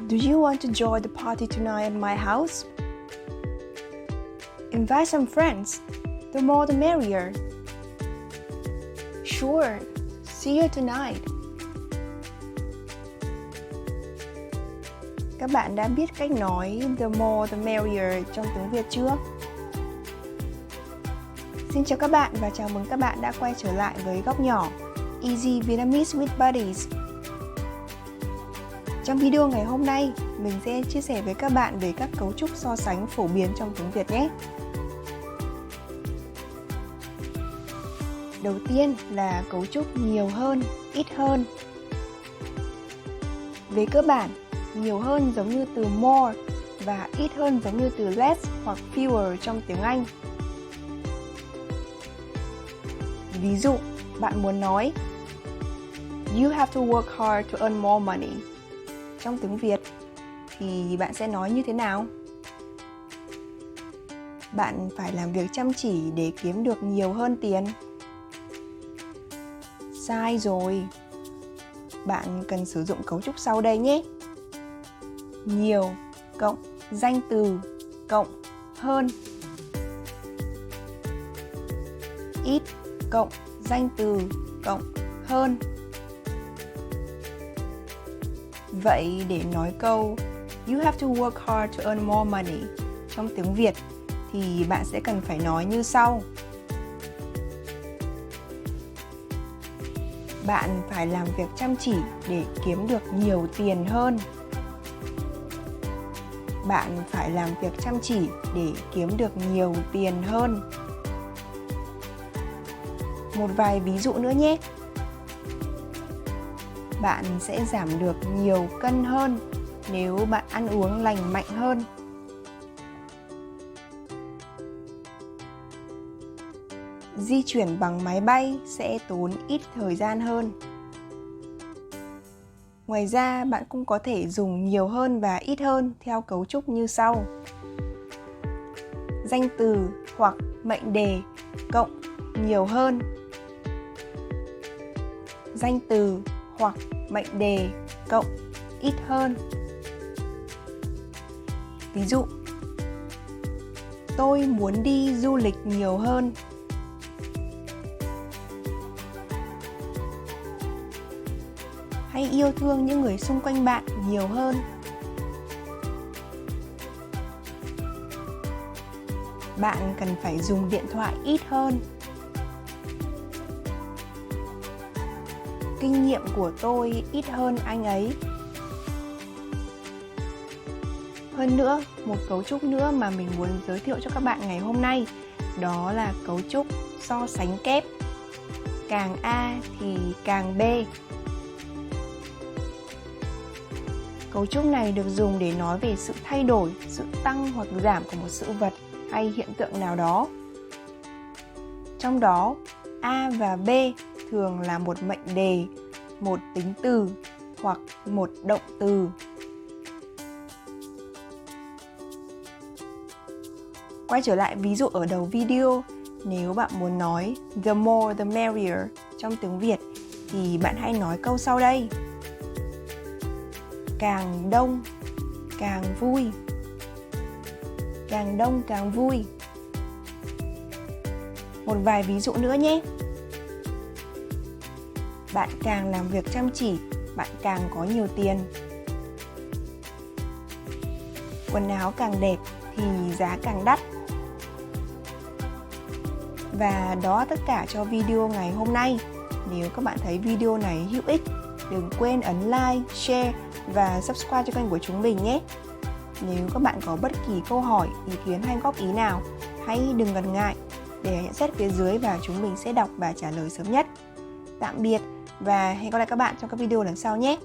Do you want to join the party tonight at my house? Invite some friends. The more the merrier. Sure. See you tonight. Các bạn đã biết cách nói the more the merrier trong tiếng Việt chưa? Xin chào các bạn và chào mừng các bạn đã quay trở lại với Góc Nhỏ Easy Vietnamese with Buddies. Trong video ngày hôm nay, mình sẽ chia sẻ với các bạn về các cấu trúc so sánh phổ biến trong tiếng Việt nhé. Đầu tiên là cấu trúc nhiều hơn, ít hơn. Về cơ bản, nhiều hơn giống như từ more và ít hơn giống như từ less hoặc fewer trong tiếng Anh. Ví dụ, bạn muốn nói You have to work hard to earn more money. Trong tiếng Việt thì bạn sẽ nói như thế nào? Bạn phải làm việc chăm chỉ để kiếm được nhiều hơn tiền. Sai rồi. Bạn cần sử dụng cấu trúc sau đây nhé. Nhiều cộng danh từ cộng hơn. Ít cộng danh từ cộng hơn. Vậy để nói câu You have to work hard to earn more money trong tiếng Việt thì bạn sẽ cần phải nói như sau. Bạn phải làm việc chăm chỉ để kiếm được nhiều tiền hơn. Bạn phải làm việc chăm chỉ để kiếm được nhiều tiền hơn. Một vài ví dụ nữa nhé. Bạn sẽ giảm được nhiều cân hơn nếu bạn ăn uống lành mạnh hơn. Di chuyển bằng máy bay sẽ tốn ít thời gian hơn. Ngoài ra, bạn cũng có thể dùng nhiều hơn và ít hơn theo cấu trúc như sau. Danh từ hoặc mệnh đề cộng nhiều hơn. Danh từ hoặc mệnh đề cộng ít hơn. Ví dụ, tôi muốn đi du lịch nhiều hơn. Hãy yêu thương những người xung quanh bạn nhiều hơn. Bạn cần phải dùng điện thoại ít hơn. Kinh nghiệm của tôi ít hơn anh ấy. Hơn nữa, một cấu trúc nữa mà mình muốn giới thiệu cho các bạn ngày hôm nay đó là cấu trúc so sánh kép. Càng A thì càng B. Cấu trúc này được dùng để nói về sự thay đổi, sự tăng hoặc giảm của một sự vật hay hiện tượng nào đó. Trong đó, A và B thường là một mệnh đề, một tính từ hoặc một động từ. Quay trở lại ví dụ ở đầu video, nếu bạn muốn nói the more the merrier trong tiếng Việt thì bạn hãy nói câu sau đây. Càng đông, càng vui. Càng đông càng vui. Một vài ví dụ nữa nhé. Bạn càng làm việc chăm chỉ, bạn càng có nhiều tiền. Quần áo càng đẹp thì giá càng đắt. Và đó tất cả cho video ngày hôm nay. Nếu các bạn thấy video này hữu ích, đừng quên ấn like, share và subscribe cho kênh của chúng mình nhé. Nếu các bạn có bất kỳ câu hỏi, ý kiến hay góp ý nào, hãy đừng ngần ngại để nhận xét phía dưới và chúng mình sẽ đọc và trả lời sớm nhất. Tạm biệt và hẹn gặp lại các bạn trong các video lần sau nhé.